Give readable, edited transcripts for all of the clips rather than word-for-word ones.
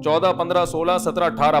14, 15, 16, 17, 18,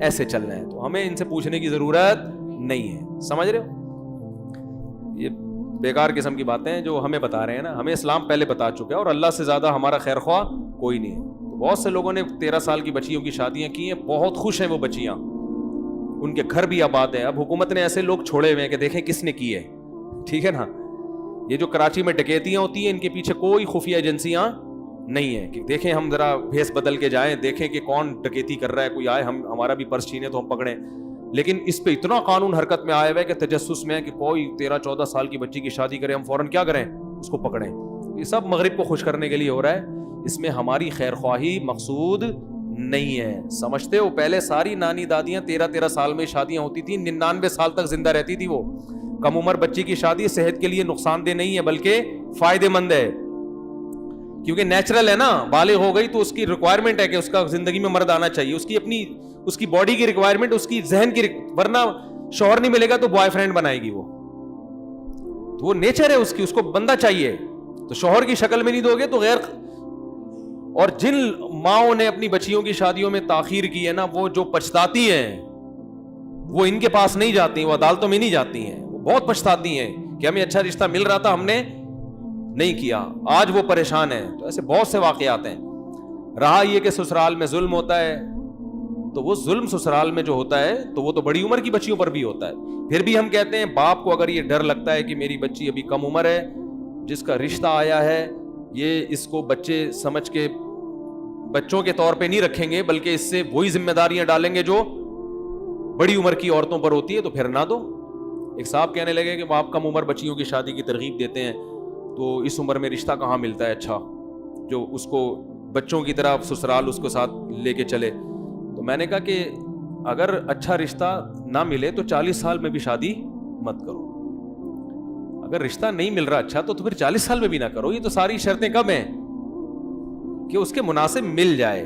ایسے چلنا ہے. تو ہمیں ان سے پوچھنے کی ضرورت نہیں ہے. سمجھ رہے ہو؟ یہ بیکار قسم کی باتیں جو ہمیں بتا رہے ہیں نا, ہمیں اسلام پہلے بتا چکا ہے, اور اللہ سے زیادہ ہمارا خیر خواہ کوئی نہیں ہے. تو بہت سے لوگوں نے 13 سال کی بچیوں کی شادیاں کی ہیں, بہت خوش ہیں وہ بچیاں, ان کے گھر بھی آباد ہیں. اب حکومت نے ایسے لوگ چھوڑے ہوئے ہیں کہ دیکھیں کس نے کی ہے. ٹھیک ہے نا, یہ جو کراچی میں ڈکیتیاں ہوتی ہیں ان کے پیچھے کوئی خفیہ ایجنسیاں نہیں ہیں کہ دیکھیں ہم ذرا بھیس بدل کے جائیں, دیکھیں کہ کون ڈکیتی کر رہا ہے, کوئی آئے ہمارا بھی پرس چھینے تو ہم پکڑیں. لیکن اس پہ اتنا قانون حرکت میں آیا ہوا ہے کہ تجسس میں ہے کہ کوئی 13-14 سال کی بچی کی شادی کرے, ہم فوراً کیا کریں, اس کو پکڑیں. یہ سب مغرب کو خوش کرنے کے لیے ہو رہا ہے, اس میں ہماری خیر خواہی مقصود نہیں ہے. سمجھتے ہو, پہلے ساری نانی دادیاں 13-13 سال میں شادیاں ہوتی تھیں, 99 سال تک زندہ رہتی تھی. وہ کم عمر بچی کی شادی صحت کے لیے نقصان دہ نہیں ہے بلکہ فائدے مند ہے, کیونکہ نیچرل ہے نا, بالغ ہو گئی تو اس کی ریکوائرمنٹ ہے کہ اس کا زندگی میں مرد آنا چاہیے, اس کی اپنی اس کی باڈی کی ریکوائرمنٹ, اس کی ذہن کی ورنہ شوہر نہیں ملے گا تو بوائے فرینڈ بنائے گی. وہ نیچر ہے اس کی, اس کو بندہ چاہیے. تو شوہر کی شکل میں نہیں دو گے تو غیر. اور جن ماؤں نے اپنی بچیوں کی شادیوں میں تاخیر کی ہے نا, وہ جو پچھتاتی ہیں وہ ان کے پاس نہیں جاتی, وہ عدالتوں میں نہیں جاتی ہیں, وہ بہت پچھتاتی ہیں کہ ہمیں اچھا رشتہ مل رہا تھا, ہم نے نہیں کیا, آج وہ پریشان ہیں. تو ایسے بہت سے واقعات ہیں. رہا یہ کہ سسرال میں ظلم ہوتا ہے, تو وہ ظلم سسرال میں جو ہوتا ہے تو وہ تو بڑی عمر کی بچیوں پر بھی ہوتا ہے. پھر بھی ہم کہتے ہیں باپ کو اگر یہ ڈر لگتا ہے کہ میری بچی ابھی کم عمر ہے, جس کا رشتہ آیا ہے یہ اس کو بچے سمجھ کے بچوں کے طور پہ نہیں رکھیں گے بلکہ اس سے وہی ذمہ داریاں ڈالیں گے جو بڑی عمر کی عورتوں پر ہوتی ہے, تو پھر نہ دو. ایک صاحب کہنے لگے کہ آپ کم عمر بچیوں کی شادی کی ترغیب دیتے ہیں, تو اس عمر میں رشتہ کہاں ملتا ہے اچھا جو اس کو بچوں کی طرح سسرال اس کو ساتھ لے کے چلے. تو میں نے کہا کہ اگر اچھا رشتہ نہ ملے تو 40 سال میں بھی شادی مت کرو. اگر رشتہ نہیں مل رہا اچھا تو پھر 40 سال میں بھی نہ کرو. یہ تو ساری شرطیں کب ہیں کہ اس کے مناسب مل جائے.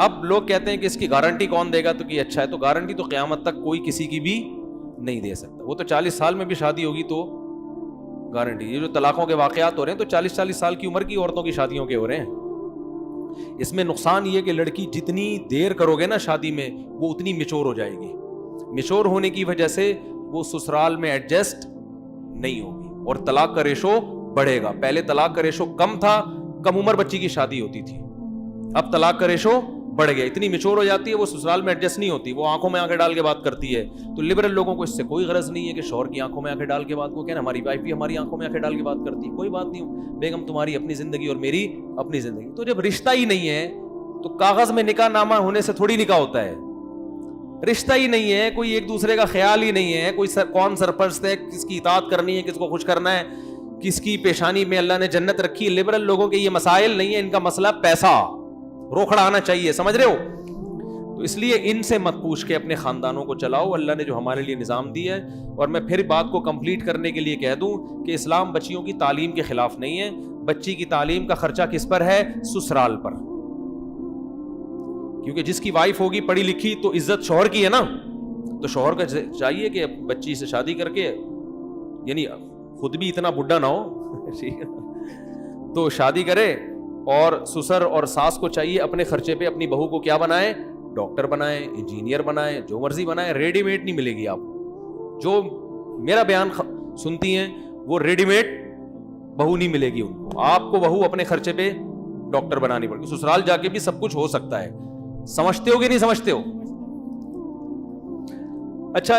اب لوگ کہتے ہیں کہ اس کی گارنٹی کون دے گا تو کہ اچھا ہے, تو گارنٹی تو قیامت تک کوئی کسی کی بھی نہیں دے سکتا. وہ تو 40 سال میں بھی شادی ہوگی تو گارنٹی. یہ جو طلاقوں کے واقعات ہو رہے ہیں تو 40-40 سال کی عمر کی عورتوں کی شادیوں کے ہو رہے ہیں. اس میں نقصان یہ کہ لڑکی جتنی دیر کرو گے نا شادی میں وہ اتنی میچور ہو جائے گی. میچور ہونے کی وجہ سے وہ سسرال میں ایڈجسٹ نہیں ہوگی اور طلاق کا ریشو بڑھے گا. پہلے طلاق کا ریشو کم تھا, کم عمر بچی کی شادی ہوتی تھی, اب طلاق کا ریشو بڑھ گیا. اتنی میچور ہو جاتی ہے وہ سسرال میں ایڈجسٹ نہیں ہوتی, وہ آنکھوں میں آنکھیں ڈال کے بات کرتی ہے. تو لبرل لوگوں کو اس سے کوئی غرض نہیں ہے کہ شوہر کی آنکھوں میں آنکھیں ڈال کے بات کو کہنا ہماری وائف بھی ہماری آنکھوں میں آنکھیں ڈال کے بات کرتی ہے, کوئی بات نہیں بیگم, تمہاری اپنی زندگی اور میری اپنی زندگی. تو جب رشتہ ہی نہیں ہے تو کاغذ میں نکاح نامہ ہونے سے تھوڑی نکاح ہوتا ہے. رشتہ ہی نہیں ہے, کوئی ایک دوسرے کا خیال ہی نہیں ہے, کوئی کون سرپرست ہے, کس کی اطاعت کرنی ہے, کس کو خوش کرنا ہے, کس کی پیشانی میں اللہ نے جنت رکھی. لبرل لوگوں کے یہ مسائل نہیں ہے, ان کا مسئلہ پیسہ روکھڑا آنا چاہیے. سمجھ رہے ہو؟ تو اس لیے ان سے مت پوچھ کے اپنے خاندانوں کو چلاؤ, اللہ نے جو ہمارے لیے نظام دیا ہے. اور میں پھر بات کو کمپلیٹ کرنے کے لیے کہہ دوں کہ اسلام بچیوں کی تعلیم کے خلاف نہیں ہے. بچی کی تعلیم کا خرچہ کس پر ہے؟ سسرال پر. کیونکہ جس کی وائف ہوگی پڑھی لکھی تو عزت شوہر کی ہے نا, تو شوہر کا چاہیے کہ بچی سے شادی کر کے, یعنی خود بھی اتنا بڈھا نہ ہو تو شادی کرے, اور سسر اور ساس کو چاہیے اپنے خرچے پہ اپنی بہو کو کیا بنائے, ڈاکٹر بنائے, انجینئر بنائے, جو مرضی بنائے. ریڈی میڈ نہیں ملے گی آپ جو میرا بیان سنتی ہیں, وہ ریڈی میڈ بہو نہیں ملے گی ان کو. آپ کو بہو اپنے خرچے پہ ڈاکٹر بنانی پڑے گی. سسرال جا کے بھی سب کچھ ہو سکتا ہے. سمجھتے ہو کہ نہیں سمجھتے ہو؟ اچھا,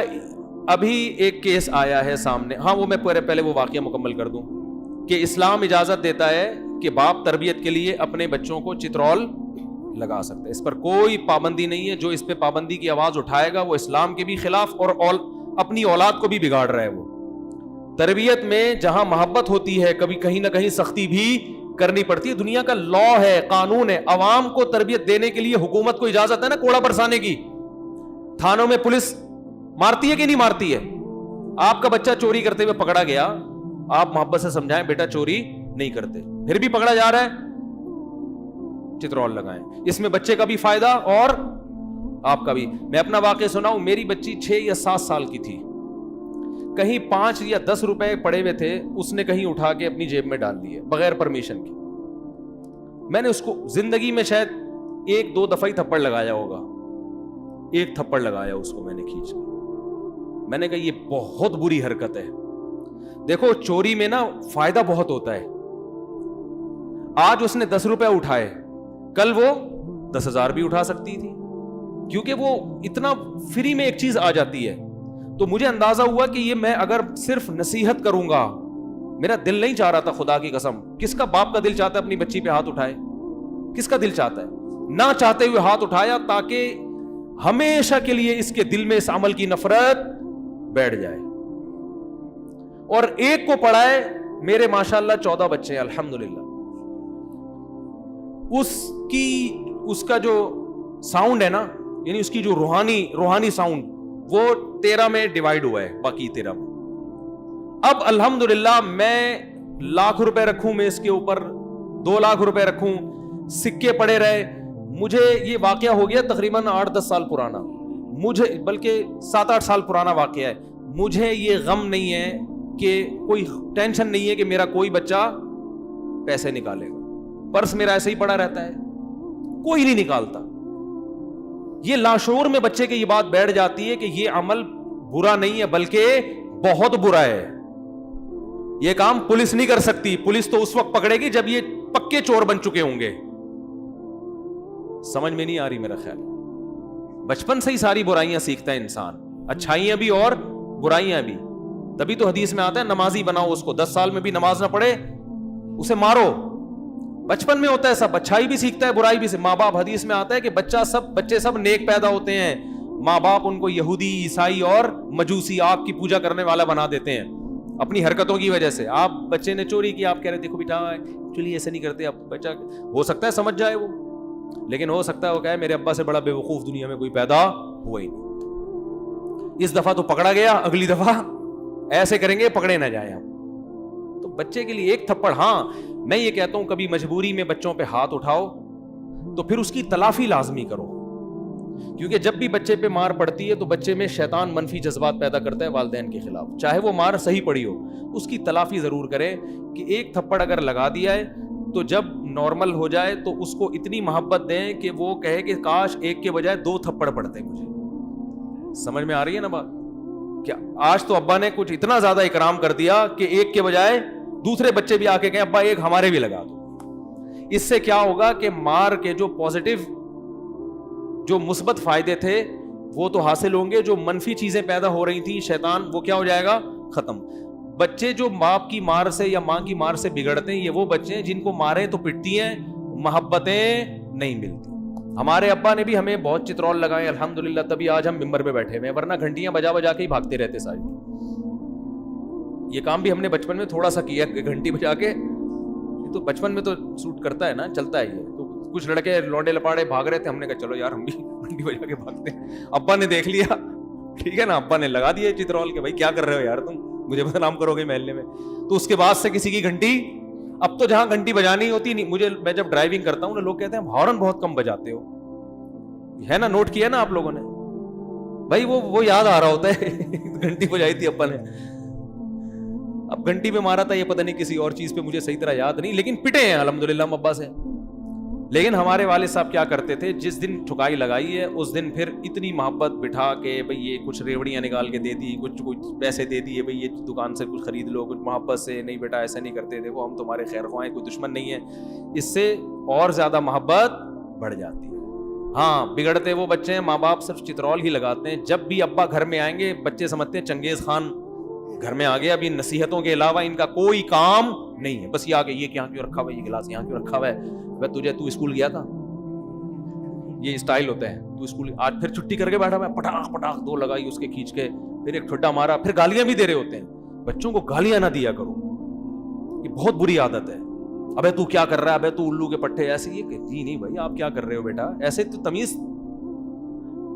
ابھی ایک کیس آیا ہے سامنے, ہاں وہ میں پہلے وہ واقعہ مکمل کر دوں کہ اسلام اجازت دیتا ہے کہ باپ تربیت کے لیے اپنے بچوں کو چترول لگا سکتا ہے, اس پر کوئی پابندی نہیں ہے. جو اس پہ پابندی کی آواز اٹھائے گا وہ اسلام کے بھی خلاف اور اپنی اولاد کو بھی بگاڑ رہا ہے. وہ تربیت میں جہاں محبت ہوتی ہے کبھی کہیں نہ کہیں سختی بھی کرنی پڑتی ہے. دنیا کا لا ہے, قانون ہے. عوام کو تربیت دینے کے لیے حکومت کو اجازت ہے نا کوڑا برسانے کی. تھانوں میں پولیس مارتی ہے کہ نہیں مارتی ہے؟ آپ کا بچہ چوری کرتے ہوئے پکڑا گیا, آپ محبت سے سمجھائیں بیٹا چوری نہیں کرتے, پھر بھی پکڑا جا رہا ہے, چترول لگائیں. اس میں بچے کا بھی فائدہ اور آپ کا بھی. میں اپنا واقعہ سناؤں, میری بچی 6 یا 7 سال کی تھی, کہیں 5 یا 10 روپے پڑے ہوئے تھے, اس نے کہیں اٹھا کے اپنی جیب میں ڈال دیے بغیر پرمیشن کی. میں نے اس کو زندگی میں شاید 1-2 دفعہ ہی تھپڑ لگایا ہوگا, ایک تھپڑ لگایا اس کو میں نے کھینچ کے. میں نے کہا یہ بہت بری حرکت ہے. دیکھو چوری میں نا فائدہ بہت ہوتا ہے. آج اس نے 10 روپے اٹھائے, کل وہ 10,000 بھی اٹھا سکتی تھی, کیونکہ وہ اتنا فری میں ایک چیز آ جاتی ہے. تو مجھے اندازہ ہوا کہ یہ میں اگر صرف نصیحت کروں گا, میرا دل نہیں چاہ رہا تھا, خدا کی قسم. کس کا باپ کا دل چاہتا ہے اپنی بچی پہ ہاتھ اٹھائے؟ کس کا دل چاہتا ہے؟ نہ چاہتے ہوئے ہاتھ اٹھایا تاکہ ہمیشہ کے لیے اس کے دل میں اس عمل کی نفرت بیٹھ جائے. اور ایک کو پڑھائے, میرے ماشاءاللہ 14 بچے ہیں الحمدللہ. اس کا جو ساؤنڈ ہے نا, یعنی اس کی جو روحانی ساؤنڈ, وہ 13 میں ڈیوائیڈ ہوا ہے, باقی 13 میں. اب الحمدللہ میں لاکھ روپے رکھوں میں اس کے اوپر, 2 لاکھ روپے رکھوں, سکے پڑے رہے. مجھے یہ واقعہ ہو گیا تقریباً 8-10 سال پرانا, مجھے بلکہ 7-8 سال پرانا واقعہ ہے. مجھے یہ غم نہیں ہے کہ کوئی ٹینشن نہیں ہے کہ میرا کوئی بچہ پیسے نکالے گا. پرس میرا ایسے ہی پڑا رہتا ہے, کوئی نہیں نکالتا. یہ لاشعور میں بچے کی یہ بات بیٹھ جاتی ہے کہ یہ عمل برا نہیں ہے بلکہ بہت برا ہے. یہ کام پولیس نہیں کر سکتی. پولیس تو اس وقت پکڑے گی جب یہ پکے چور بن چکے ہوں گے. سمجھ میں نہیں آ رہی میرا خیال. بچپن سے ہی ساری برائیاں سیکھتا ہے انسان, اچھائیاں بھی اور برائیاں بھی. تبھی تو حدیث میں آتا ہے نمازی بناؤ اس کو, 10 سال میں بھی نماز نہ پڑھے اسے مارو. بچپن میں ہوتا ہے سب, اچھائی بھی سیکھتا ہے برائی بھی سے. ماں باپ, حدیث میں آتا ہے کہ بچے سب نیک پیدا ہوتے ہیں, ماں باپ ان کو یہودی, عیسائی اور مجوسی, آگ کی پوجا کرنے والا بنا دیتے ہیں اپنی حرکتوں کی وجہ سے. آپ بچے نے چوری کی, آپ کہہ رہے دیکھو بیٹا ایکچولی ایسے نہیں کرتے. اب بچہ ہو سکتا ہے سمجھ جائے وہ, لیکن ہو سکتا ہے وہ کہے میرے ابا سے بڑا بے وقوف دنیا میں کوئی پیدا ہوا ہی نہیں. اس دفعہ تو پکڑا گیا, اگلی دفعہ ایسے کریں گے پکڑے نہ جائیں ہم. تو بچے کے لیے ایک تھپڑ. ہاں میں یہ کہتا ہوں کبھی مجبوری میں بچوں پہ ہاتھ اٹھاؤ تو پھر اس کی تلافی لازمی کرو, کیونکہ جب بھی بچے پہ مار پڑتی ہے تو بچے میں شیطان منفی جذبات پیدا کرتا ہے والدین کے خلاف. چاہے وہ مار صحیح پڑی ہو, اس کی تلافی ضرور کرے کہ ایک تھپڑ اگر لگا دیا ہے تو جب نارمل ہو جائے تو اس کو اتنی محبت دیں کہ وہ کہے کہ کاش ایک کے بجائے 2 تھپڑ پڑتے مجھے. سمجھ میں آ رہی ہے نا بات؟ کیا آج تو ابا نے کچھ اتنا زیادہ اکرام کر دیا کہ ایک کے بجائے دوسرے بچے بھی آ کے کہیں ابا ایک ہمارے بھی لگا دو. اس سے کیا ہوگا کہ مار کے جو پازیٹیو, جو مثبت فائدے تھے وہ تو حاصل ہوں گے, جو منفی چیزیں پیدا ہو رہی تھیں شیطان, وہ کیا ہو جائے گا, ختم. بچے جو باپ کی مار سے یا ماں کی مار سے بگڑتے ہیں, یہ وہ بچے ہیں جن کو ماریں تو پٹتی ہیں, محبتیں نہیں ملتی. ہمارے ابا نے بھی ہمیں بہت چترول لگائے الحمدللہ, تبھی آج ہم ممبر پہ بیٹھے ہوئے, ورنہ گھنٹیاں بجا بجا کے ہی بھاگتے رہتے سارے. یہ کام بھی ہم نے بچپن میں تھوڑا سا کیا, گھنٹی بجا کے. تو بچپن میں تو سوٹ کرتا ہے نا, چلتا ہے یہ. تو کچھ لڑکے لونڈے لپاڑے بھاگ رہے تھے, ہم نے کہا چلو یار ہم بھی گھنٹی بجا کے بھاگتے ہیں. ابا نے دیکھ لیا, ٹھیک ہے نا, ابا نے لگا دیا چترول کے, بھائی کیا کر رہے ہو یار تم, مجھے بدنام کرو گے محلے میں. تو اس کے بعد سے کسی کی گھنٹی, اب تو جہاں گھنٹی بجانی ہوتی نہیں, میں جب ڈرائیونگ کرتا ہوں لوگ کہتے ہیں ہارن بہت کم بجاتے ہو, ہے نا, نوٹ کیا نا آپ لوگوں نے, بھائی وہ یاد آ رہا ہوتا ہے گھنٹی بجائی تھی ابا نے, اب گھنٹی پہ مارا تھا یہ پتہ نہیں کسی اور چیز پہ, مجھے صحیح طرح یاد نہیں, لیکن پٹے ہیں الحمدللہ ہم ابا سے. لیکن ہمارے والد صاحب کیا کرتے تھے, جس دن ٹھکائی لگائی ہے اس دن پھر اتنی محبت بٹھا کے, بھئی یہ کچھ ریوڑیاں نکال کے دے دی, کچھ پیسے دے دیے, بھئی یہ دکان سے کچھ خرید لو, کچھ محبت سے, نہیں بیٹا ایسا نہیں کرتے, دیکھو ہم تمہارے خیر خواہ ہیں, کوئی دشمن نہیں ہے. اس سے اور زیادہ محبت بڑھ جاتی ہے. ہاں بگڑتے وہ بچے ہیں, ماں باپ صرف چترول ہی لگاتے ہیں. جب بھی ابا گھر میں آئیں گے بچے سمجھتے ہیں چنگیز خان گھر میں آ گیا, ابھی نصیحتوں کے علاوہ ان کا کوئی کام نہیں ہے. بس یہ آ کے یہ یہاں کیوں رکھا ہوا ہے, یہ گلاس یہاں کیوں رکھا ہوا ہے, تو اسکول گیا تھا, یہ اسٹائل ہوتا ہے, تو اسکول آج پھر چھٹی کر کے بیٹھا ہوا ہے, پٹاخ پٹاخ 2 لگائی اس کے کھینچ کے, پھر ایک ٹھڈا مارا, پھر گالیاں بھی دے رہے ہوتے ہیں. بچوں کو گالیاں نہ دیا کرو, یہ بہت بری عادت ہے. ابے تو کیا کر رہا ہے, ابے تو الو کے پٹھے, ایسے. یہ جی نہیں بھائی آپ کیا کر رہے ہو بیٹا, ایسے تو تمیز.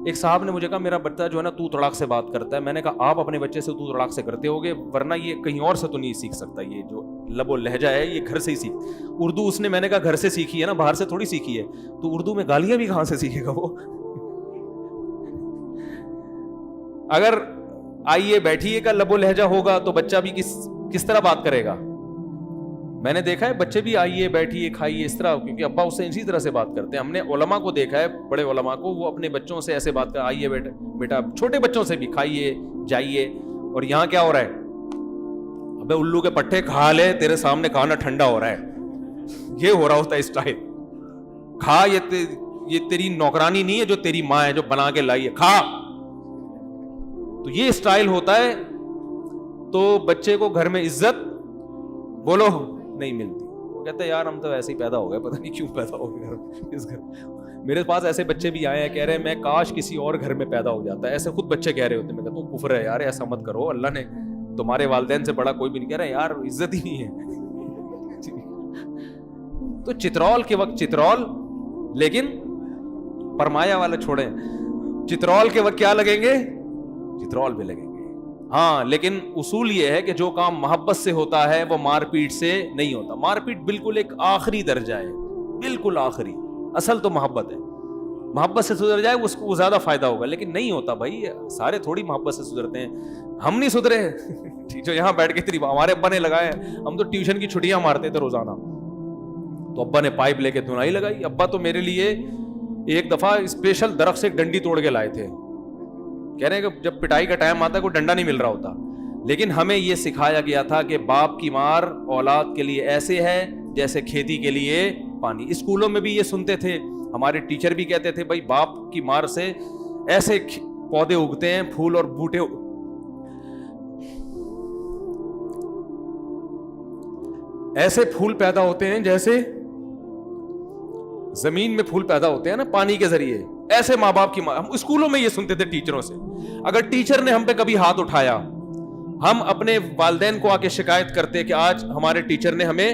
ایک صاحب نے مجھے کہا میرا بچہ جو ہے نا تو تڑاک سے بات کرتا ہے. میں نے کہا آپ اپنے بچے سے تو تڑاک سے کرتے ہوگے, ورنہ یہ کہیں اور سے تو نہیں سیکھ سکتا. یہ جو لب و لہجہ ہے یہ گھر سے ہی سیکھ. اردو اس نے, میں نے کہا گھر سے سیکھی ہے نا, باہر سے تھوڑی سیکھی ہے. تو اردو میں گالیاں بھی کہاں سے سیکھے گا وہ. اگر آئیے بیٹھیے کا لب و لہجہ ہوگا تو بچہ بھی کس طرح بات کرے گا. میں نے دیکھا ہے بچے بھی آئیے بیٹھیے کھائیے اس طرح, کیونکہ ابا اس سے اسی طرح سے بات کرتے ہیں. ہم نے علماء کو دیکھا ہے, بڑے علماء کو, وہ اپنے بچوں سے ایسے بات کر, آئیے بیٹا, چھوٹے بچوں سے بھی کھائیے جائیے. اور یہاں کیا ہو رہا ہے, ابے الو کے پٹھے کھا لے, تیرے سامنے کھانا ٹھنڈا ہو رہا ہے, یہ ہو رہا ہوتا ہے اسٹائل. کھا, یہ تیری نوکرانی نہیں ہے جو تیری ماں ہے جو بنا کے لائی ہے, کھا. تو یہ اسٹائل ہوتا ہے. تو بچے کو گھر میں عزت بولو نہیں ملتی. وہ کہتے ہیں یار ہم تو ایسے ہی پیدا ہو گئے, پتہ نہیں کیوں پیدا ہو گئے اس گھر. میرے پاس ایسے بچے بھی آئے ہیں, کہہ رہے ہیں میں کاش کسی اور گھر میں پیدا ہو جاتا ہے. ایسے خود بچے کہہ رہے ہوتے ہیں. میں کہتا ہوں کفر ہے یار, ایسا مت کرو, اللہ نے تمہارے والدین سے بڑا کوئی بھی نہیں. کہہ رہے یار عزت ہی نہیں ہے. تو چترول کے وقت چترول, لیکن پرمایا والا چھوڑیں, چترول کے وقت کیا لگیں گے, چترول بھی لگیں گے. ہاں لیکن اصول یہ ہے کہ جو کام محبت سے ہوتا ہے وہ مار پیٹ سے نہیں ہوتا. مار پیٹ بالکل ایک آخری درجہ ہے, بالکل آخری. اصل تو محبت ہے, محبت سے سدھر جائے اس کو زیادہ فائدہ ہوگا. لیکن نہیں ہوتا بھائی, سارے تھوڑی محبت سے سدھرتے ہیں. ہم نہیں سدھرے جو یہاں بیٹھ کے تیری ہمارے ابا نے لگائے, ہم تو ٹیوشن کی چھٹیاں مارتے تھے روزانہ. تو ابا نے پائپ لے کے دھنائی لگائی. ابا تو میرے لیے ایک دفعہ اسپیشل درخت سے ایک ڈنڈی توڑ کے لائے تھے. کہہ رہے ہیں کہ جب پٹائی کا ٹائم آتا ہے کوئی ڈنڈا نہیں مل رہا ہوتا. لیکن ہمیں یہ سکھایا گیا تھا کہ باپ کی مار اولاد کے لیے ایسے ہے جیسے کھیتی کے لیے پانی. اسکولوں میں بھی یہ سنتے تھے, ہمارے ٹیچر بھی کہتے تھے بھائی باپ کی مار سے ایسے پودے اگتے ہیں, پھول اور بوٹے, ایسے پھول پیدا ہوتے ہیں جیسے زمین میں پھول پیدا ہوتے ہیں نا پانی کے ذریعے. ایسے ماں باپ کی ماں. ہم اسکولوں میں یہ سنتے تھے ٹیچروں سے. اگر ٹیچر نے ہم پہ کبھی ہاتھ اٹھایا, ہم اپنے والدین کو آ کے شکایت کرتے کہ آج ہمارے ٹیچر نے ہمیں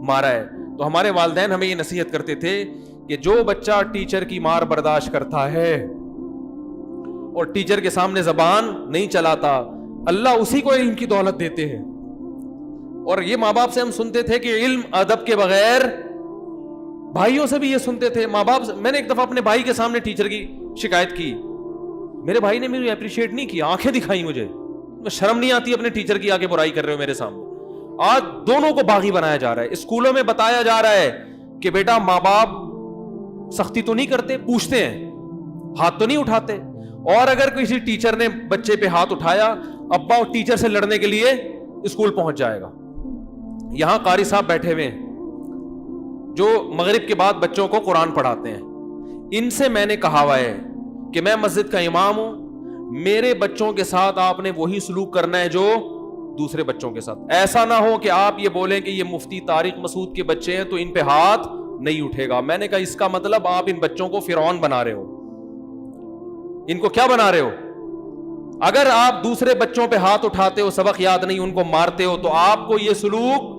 مارا ہے, تو ہمارے والدین ہمیں یہ نصیحت کرتے تھے کہ جو بچہ ٹیچر کی مار برداشت کرتا ہے اور ٹیچر کے سامنے زبان نہیں چلاتا, اللہ اسی کو علم کی دولت دیتے ہیں. اور یہ ماں باپ سے ہم سنتے تھے کہ علم ادب کے بغیر, بھائیوں سے بھی یہ سنتے تھے ماں باپ سے. میں نے ایک دفعہ اپنے بھائی کے سامنے ٹیچر کی شکایت کی, میرے بھائی نے مجھے اپریشیٹ نہیں کیا, آنکھیں دکھائی مجھے. شرم نہیں آتی اپنے ٹیچر کی آگے برائی کر رہے ہو میرے سامنے. آج دونوں کو باغی بنایا جا رہا ہے. اسکولوں میں بتایا جا رہا ہے کہ بیٹا ماں باپ سختی تو نہیں کرتے, پوچھتے ہیں, ہاتھ تو نہیں اٹھاتے. اور اگر کسی ٹیچر نے بچے پہ ہاتھ اٹھایا, ابا اور ٹیچر سے لڑنے کے لیے اسکول پہنچ جائے گا. یہاں قاری صاحب بیٹھے ہوئے ہیں جو مغرب کے بعد بچوں کو قرآن پڑھاتے ہیں. ان سے میں نے کہا ہوا ہے کہ میں مسجد کا امام ہوں, میرے بچوں کے ساتھ آپ نے وہی سلوک کرنا ہے جو دوسرے بچوں کے ساتھ. ایسا نہ ہو کہ آپ یہ بولیں کہ یہ مفتی طارق مسعود کے بچے ہیں تو ان پہ ہاتھ نہیں اٹھے گا. میں نے کہا اس کا مطلب آپ ان بچوں کو فرعون بنا رہے ہو. ان کو کیا بنا رہے ہو؟ اگر آپ دوسرے بچوں پہ ہاتھ اٹھاتے ہو, سبق یاد نہیں, ان کو مارتے ہو, تو آپ کو یہ سلوک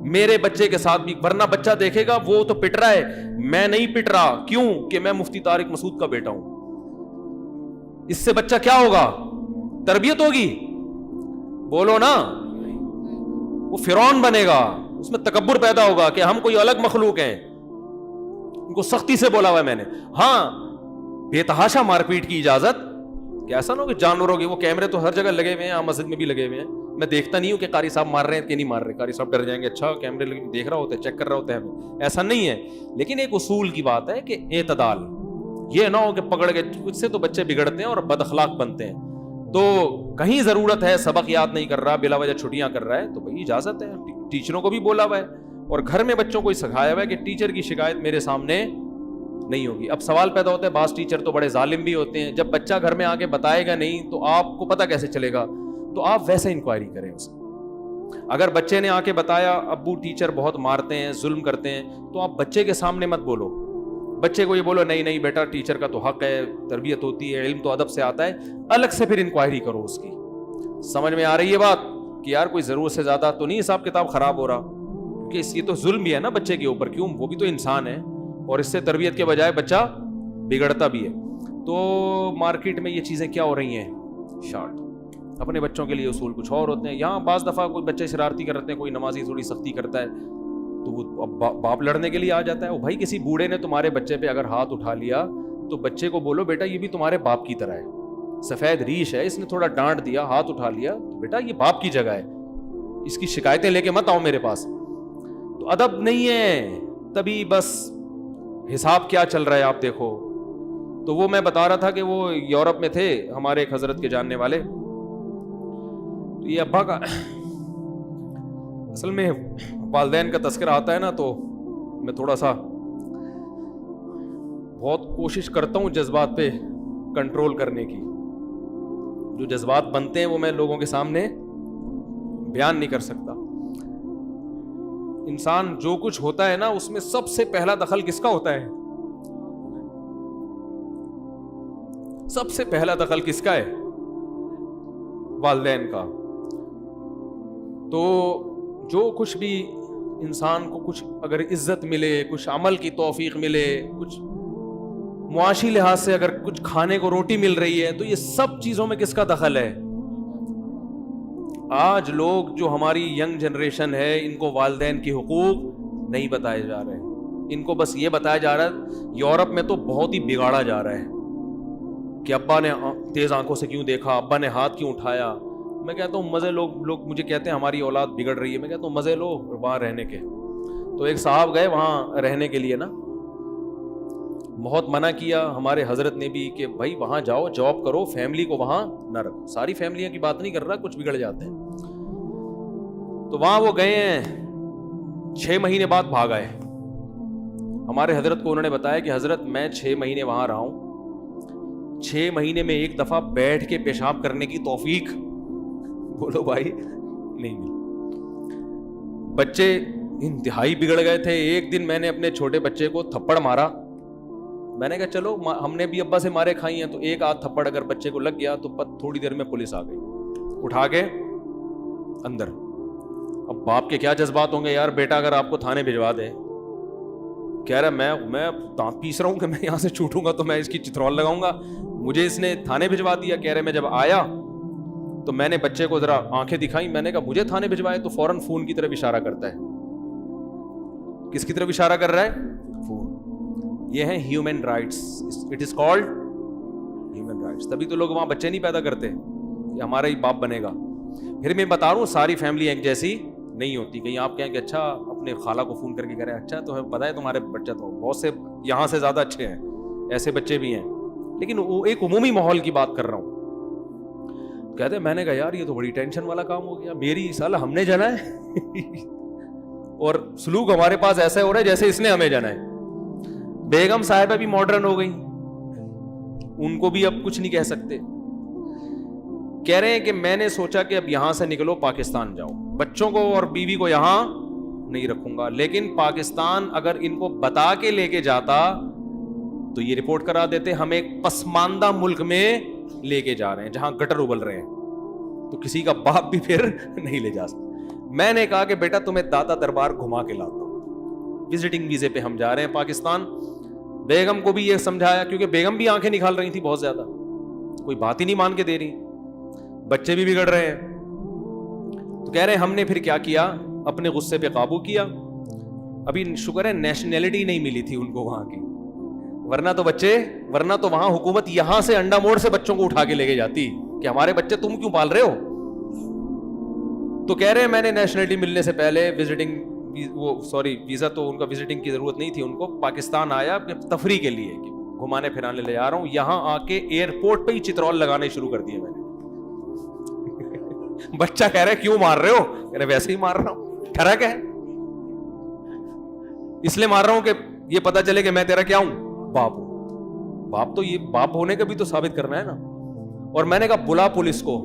میرے بچے کے ساتھ بھی. ورنہ بچہ دیکھے گا وہ تو پٹ رہا ہے, میں نہیں پٹ رہا. کیوں؟ کہ میں مفتی طارق مسعود کا بیٹا ہوں. اس سے بچہ کیا ہوگا؟ تربیت ہوگی. بولو نا, وہ فرعون بنے گا, اس میں تکبر پیدا ہوگا کہ ہم کوئی الگ مخلوق ہیں. ان کو سختی سے بولا ہوا ہے میں نے. ہاں بے تحاشا مار پیٹ کی اجازت, کہ ایسا نہ ہو کہ جانوروں کے وہ کیمرے تو ہر جگہ لگے ہوئے ہیں, مسجد میں بھی لگے ہوئے ہیں. میں دیکھتا نہیں ہوں کہ قاری صاحب مار رہے ہیں کہ نہیں مار رہے. قاری صاحب ڈر جائیں گے, اچھا کیمرے دیکھ رہا ہوتا ہے, چیک کر رہا ہوتا ہے, ہمیں ایسا نہیں ہے. لیکن ایک اصول کی بات ہے کہ اعتدال, یہ نہ ہو کہ پکڑ کے, اس سے تو بچے بگڑتے ہیں اور بد اخلاق بنتے ہیں. تو کہیں ضرورت ہے, سبق یاد نہیں کر رہا, بلا وجہ چھٹیاں کر رہا ہے, تو بھائی اجازت ہے. ٹیچروں کو بھی بولا ہوا ہے اور گھر میں بچوں کو ہی سکھایا ہوا ہے کہ ٹیچر کی شکایت میرے سامنے نہیں ہوگی. اب سوال پیدا ہوتا ہے, بعض ٹیچر تو بڑے ظالم بھی ہوتے ہیں, جب بچہ گھر میں آ کے بتائے گا نہیں تو آپ کو پتہ کیسے چلے گا؟ تو آپ ویسے انکوائری کریں اسے. اگر بچے نے آ کے بتایا ابو ٹیچر بہت مارتے ہیں, ظلم کرتے ہیں, تو آپ بچے کے سامنے مت بولو. بچے کو یہ بولو نہیں نہیں بیٹا ٹیچر کا تو حق ہے, تربیت ہوتی ہے, علم تو ادب سے آتا ہے. الگ سے پھر انکوائری کرو اس کی. سمجھ میں آ رہی ہے بات کہ یار کوئی ضرورت سے زیادہ تو نہیں حساب کتاب خراب ہو رہا, کیونکہ اس کی تو ظلم بھی ہے نا بچے کے اوپر. کیوں؟ وہ بھی تو انسان ہے, اور اس سے تربیت کے بجائے بچہ بگڑتا بھی ہے. تو مارکیٹ میں یہ چیزیں کیا ہو رہی ہیں؟ شارٹ. اپنے بچوں کے لیے اصول کچھ اور ہوتے ہیں. یہاں بعض دفعہ کوئی بچے شرارتی کرتے ہیں, کوئی نمازی تھوڑی سختی کرتا ہے, تو وہ باپ لڑنے کے لیے آ جاتا ہے. وہ بھائی کسی بوڑھے نے تمہارے بچے پہ اگر ہاتھ اٹھا لیا تو بچے کو بولو بیٹا یہ بھی تمہارے باپ کی طرح ہے, سفید ریش ہے, اس نے تھوڑا ڈانٹ دیا, ہاتھ اٹھا لیا, تو بیٹا یہ باپ کی جگہ ہے, اس کی شکایتیں لے کے مت آؤ میرے پاس. تو ادب نہیں ہے. تبھی بس حساب کیا چل رہا ہے آپ دیکھو. تو وہ میں بتا رہا تھا کہ وہ یورپ میں تھے ہمارے ایک حضرت کے جاننے والے. تو یہ ابا کا اصل میں والدین کا تذکرہ آتا ہے نا تو میں تھوڑا سا بہت کوشش کرتا ہوں جذبات پہ کنٹرول کرنے کی. جو جذبات بنتے ہیں وہ میں لوگوں کے سامنے بیان نہیں کر سکتا. انسان جو کچھ ہوتا ہے نا اس میں سب سے پہلا دخل کس کا ہوتا ہے؟ سب سے پہلا دخل کس کا ہے؟ والدین کا. تو جو کچھ بھی انسان کو کچھ اگر عزت ملے, کچھ عمل کی توفیق ملے, کچھ معاشی لحاظ سے اگر کچھ کھانے کو روٹی مل رہی ہے, تو یہ سب چیزوں میں کس کا دخل ہے؟ آج لوگ جو ہماری ینگ جنریشن ہے ان کو والدین کے حقوق نہیں بتائے جا رہے. ان کو بس یہ بتایا جا رہا ہے, یورپ میں تو بہت ہی بگاڑا جا رہا ہے کہ ابا نے تیز آنکھوں سے کیوں دیکھا, ابا نے ہاتھ کیوں اٹھایا. میں کہتا ہوں مزے لوگ مجھے کہتے ہیں ہماری اولاد بگڑ رہی ہے. میں کہتا ہوں مزے لو وہاں رہنے کے. تو ایک صاحب گئے وہاں رہنے کے لیے نا, بہت منع کیا ہمارے حضرت نے بھی کہ بھائی وہاں جاؤ, جاب کرو, فیملی کو وہاں نہ رکھو. ساری فیملیاں کی بات نہیں کر رہا, کچھ بگڑ جاتے ہیں. تو وہاں وہ گئے ہیں, 6 مہینے بعد بھاگ آئے. ہمارے حضرت کو انہوں نے بتایا کہ حضرت میں 6 مہینے وہاں رہا ہوں, 6 مہینے میں ایک دفعہ بیٹھ کے پیشاب کرنے کی توفیق بولو بھائی نہیں ملی. بچے انتہائی بگڑ گئے تھے. ایک دن میں نے اپنے چھوٹے بچے کو تھپڑ مارا. میں نے کہا چلو ہم نے بھی ابا سے مارے کھائی ہیں, تو ایک آدھ تھپڑ اگر بچے کو لگ گیا تو تھوڑی دیر میں پولیس آ گئی, اٹھا کے اندر. اب باپ کے کیا جذبات ہوں گے یار, بیٹا اگر آپ کو تھانے بھجوا دے, کہہ رہا میں دانت پیس رہا ہوں کہ میں یہاں سے چھوٹوں گا تو میں اس کی چترول لگاؤں گا, مجھے اس نے تھانے بھجوا دیا. کہہ رہے میں جب آیا تو میں نے بچے کو ذرا آنکھیں دکھائی, میں نے کہا مجھے تھانے بھجوائے, تو فوراً فون کی طرف اشارہ کرتا ہے. کس کی طرف اشارہ کر رہا ہے؟ فون. یہ ہیں human rights, it is called human rights. تبھی تو لوگ وہاں بچے نہیں پیدا کرتے کہ ہمارا ہی باپ بنے گا. پھر میں بتا رہا ہوں ساری فیملی ایک جیسی نہیں ہوتی. کہیں آپ کہیں کہ اچھا اپنے خالہ کو فون کر کے کہہ رہے ہیں اچھا تو پتا ہے تمہارے بچہ تو بہت سے یہاں سے زیادہ اچھے ہیں, ایسے بچے بھی ہیں. لیکن وہ ایک عمومی ماحول کی بات کر رہا ہوں. کہتے میں نے کہا یار یہ تو بڑی ٹینشن والا کام ہو گیا, میری سال ہم نے جانا ہے اور سلوک ہمارے پاس ایسا ہو رہا ہے جیسے اس نے ہمیں جانا ہے. بیگم صاحبہ بھی ماڈرن ہو گئی, ان کو بھی اب کچھ نہیں کہہ سکتے. کہہ رہے ہیں کہ میں نے سوچا کہ اب یہاں سے نکلو پاکستان جاؤ, بچوں کو اور بیوی کو یہاں نہیں رکھوں گا, لیکن پاکستان اگر ان کو بتا کے لے کے جاتا تو یہ رپورٹ کرا دیتے ہم ایک پسماندہ ملک میں لے کے جا رہے ہیں جہاں گٹر ابل رہے ہیں, تو کسی کا باپ بھی پھر نہیں لے جا سکتا. میں نے کہا کہ بیٹا تمہیں دادا دربار گھما کے لاتا ہوں, وزٹنگ ویزے پہ ہم جا رہے ہیں پاکستان. بیگم کو بھی یہ سمجھایا کیونکہ بیگم بھی آنکھیں نکال رہی تھی بہت زیادہ, کوئی بات ہی نہیں مان کے دے رہی, بچے بھی بگڑ رہے ہیں. تو کہہ رہے ہیں ہم نے پھر کیا کیا, اپنے غصے پہ قابو کیا. ابھی شکر ہے نیشنلٹی نہیں ملی تھی ان کو وہاں کی, ورنہ تو وہاں حکومت یہاں سے انڈا موڑ سے بچوں کو اٹھا کے لے کے جاتی کہ ہمارے بچے تم کیوں پال رہے ہو. تو کہہ رہے ہیں میں نے نیشنلٹی ملنے سے پہلے ویزا تو ان کا وزٹنگ کی ضرورت نہیں تھی ان کو, پاکستان آیا تفریح کے لیے کہ گھمانے پھرانے لے جا رہا ہوں. یہاں آ کے ایئرپورٹ پہ ہی چترول لگانے شروع کر دیے میں نے. بچہ کہہ رہے کیوں مار رہے ہو, کہہ رہے ویسے ہی مار رہا ہوں, فرق ہے اس لیے مار رہا ہوں کہ یہ پتا چلے کہ میں تیرا کیا ہوں, باپ ہوں. باپ تو یہ باپ ہونے کا بھی تو ثابت کرنا ہے نا. اور میں نے کہا بلا پولیس کو.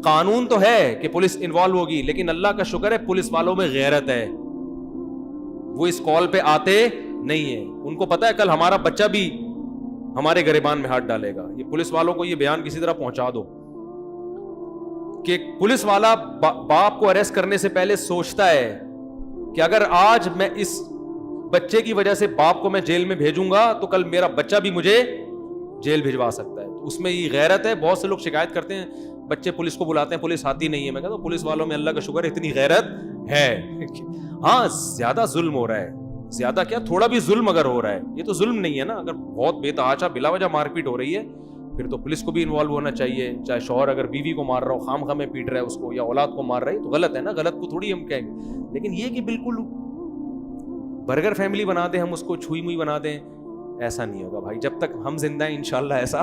قانون تو ہے کہ پولیس انوالو ہوگی, لیکن اللہ کا شکر ہے پولیس والوں میں غیرت ہے, وہ اس کال پہ آتے نہیں ہے. ان کو پتا ہے کل ہمارا بچہ بھی ہمارے گریبان میں ہاتھ ڈالے گا. یہ پولیس والوں کو یہ بیان کسی طرح پہنچا دو کہ پولیس والا باپ کو اریسٹ کرنے سے پہلے سوچتا ہے کہ اگر آج میں اس بچے کی وجہ سے باپ کو میں جیل میں بھیجوں گا تو کل میرا بچہ بھی مجھے جیل بھجوا سکتا ہے. اس میں یہ غیرت ہے. بہت سے لوگ شکایت کرتے ہیں بچے پولیس کو بلاتے ہیں, پولیس آتی نہیں ہے. میں کہتا ہوں پولیس والوں میں اللہ کا شکر اتنی غیرت ہے. ہاں زیادہ ظلم ہو رہا ہے, زیادہ کیا تھوڑا بھی ظلم اگر ہو رہا ہے, یہ تو ظلم نہیں ہے نا. اگر بہت بے تحاشا بلا وجہ مار پیٹ ہو رہی ہے پھر تو پولیس کو بھی انوالو ہونا چاہیے. چاہے شوہر اگر بیوی کو مار رہا ہو, خام خامے پیٹ رہا ہے اس کو, یا اولاد کو مار رہا ہے, تو غلط ہے نا, غلط کو تھوڑی ہم کہیں گے. لیکن یہ کہ بالکل برگر فیملی بنا دیں, ہم اس کو چھوئی موئی بنا دیں, ایسا نہیں ہوگا بھائی. جب تک ہم زندہ ہیں انشاءاللہ ایسا